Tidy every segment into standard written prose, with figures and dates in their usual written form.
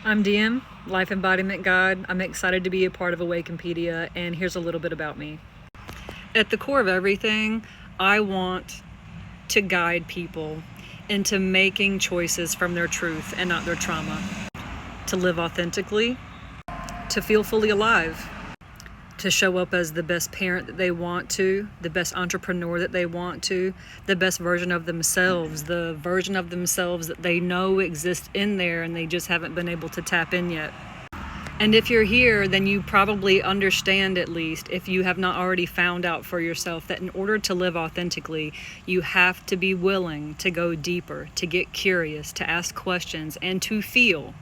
I'm DM, Life Embodiment Guide. I'm excited to be a part of Awakenpedia, and here's a little bit about me. At the core of everything, I want to guide people into making choices from their truth and not their trauma, to live authentically, to feel fully alive, to show up as the best parent that they want to, the best entrepreneur that they want to, the best version of themselves, the version of themselves that they know exists in there and they just haven't been able to tap in yet. And if you're here, then you probably understand, at least, if you have not already found out for yourself, that in order to live authentically, you have to be willing to go deeper, to get curious, to ask questions, and to feel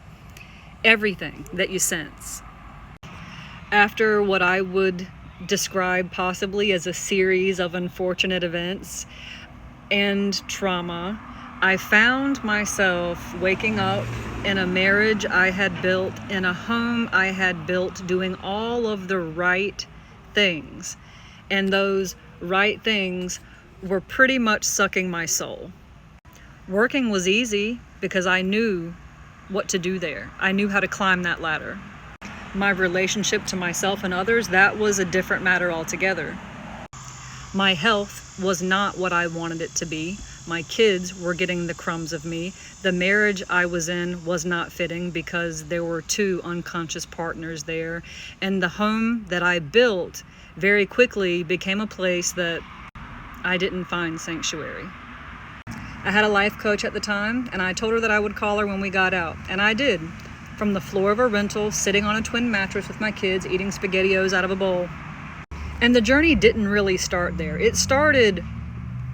everything that you sense. After what I would describe possibly as a series of unfortunate events and trauma, I found myself waking up in a marriage I had built, in a home I had built, doing all of the right things. And those right things were pretty much sucking my soul. Working was easy because I knew what to do there. I knew how to climb that ladder. My relationship to myself and others, that was a different matter altogether. My health was not what I wanted it to be. My kids were getting the crumbs of me. The marriage I was in was not fitting because there were two unconscious partners there. And the home that I built very quickly became a place that I didn't find sanctuary. I had a life coach at the time, and I told her that I would call her when we got out, and I did. From the floor of a rental, sitting on a twin mattress with my kids, eating SpaghettiOs out of a bowl. And the journey didn't really start there. It started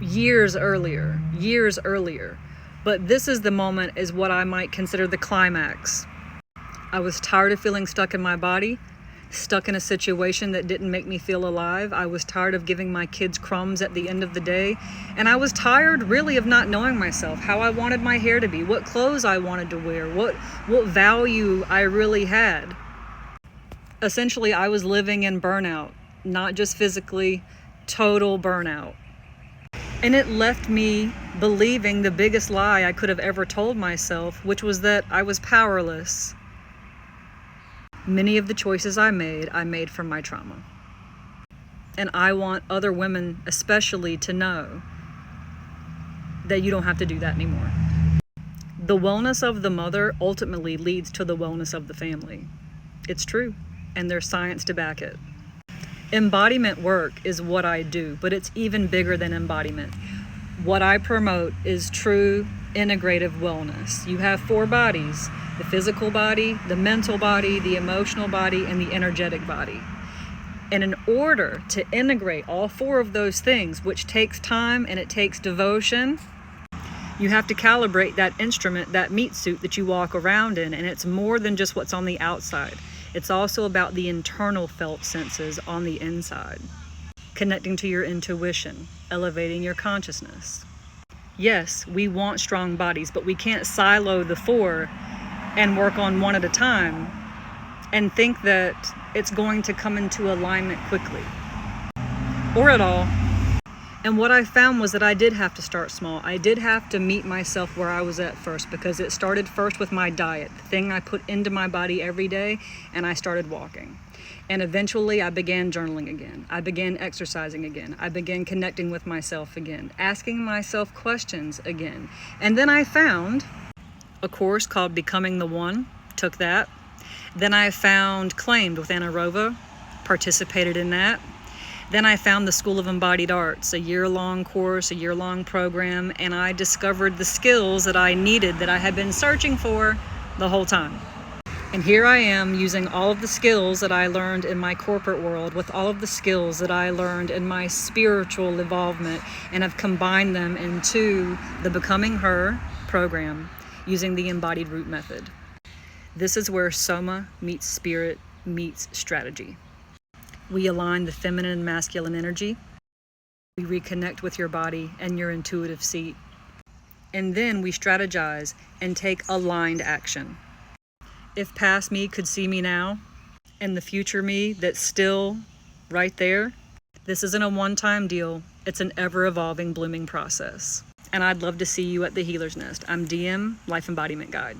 years earlier. But this is the moment, is what I might consider the climax. I was tired of feeling stuck in my body, stuck in a situation that didn't make me feel alive. I was tired of giving my kids crumbs at the end of the day. And I was tired really of not knowing myself, how I wanted my hair to be, what clothes I wanted to wear, what value I really had. Essentially, I was living in burnout, not just physically, total burnout. And it left me believing the biggest lie I could have ever told myself, which was that I was powerless. Many of the choices I made from my trauma. And I want other women especially to know that you don't have to do that anymore. The wellness of the mother ultimately leads to the wellness of the family. It's true, and there's science to back it. Embodiment work is what I do, but it's even bigger than embodiment. What I promote is true integrative wellness. You have 4 bodies: the physical body, the mental body, the emotional body, and the energetic body. And in order to integrate all 4 of those things, which takes time and it takes devotion, you have to calibrate that instrument, that meat suit that you walk around in. And it's more than just what's on the outside. It's also about the internal felt senses on the inside. Connecting to your intuition, elevating your consciousness. Yes, we want strong bodies, but we can't silo the 4 and work on one at a time and think that it's going to come into alignment quickly or at all. And what I found was that I did have to start small. I did have to meet myself where I was at first, because it started first with my diet, the thing I put into my body every day, and I started walking. And eventually I began journaling again. I began exercising again. I began connecting with myself again, asking myself questions again. And then I found a course called Becoming the One, took that. Then I found Claimed with Anna Rova, participated in that. Then I found the School of Embodied Arts, a year-long course, a year-long program, and I discovered the skills that I needed, that I had been searching for the whole time. And here I am, using all of the skills that I learned in my corporate world with all of the skills that I learned in my spiritual involvement, and have combined them into the Becoming Her program using the Embodied Root Method. This is where Soma meets spirit meets strategy. We align the feminine and masculine energy. We reconnect with your body and your intuitive seat. And then we strategize and take aligned action. If past me could see me now, and the future me that's still right there, this isn't a one-time deal. It's an ever-evolving, blooming process. And I'd love to see you at the Healer's Nest. I'm DM, Life Embodiment Guide.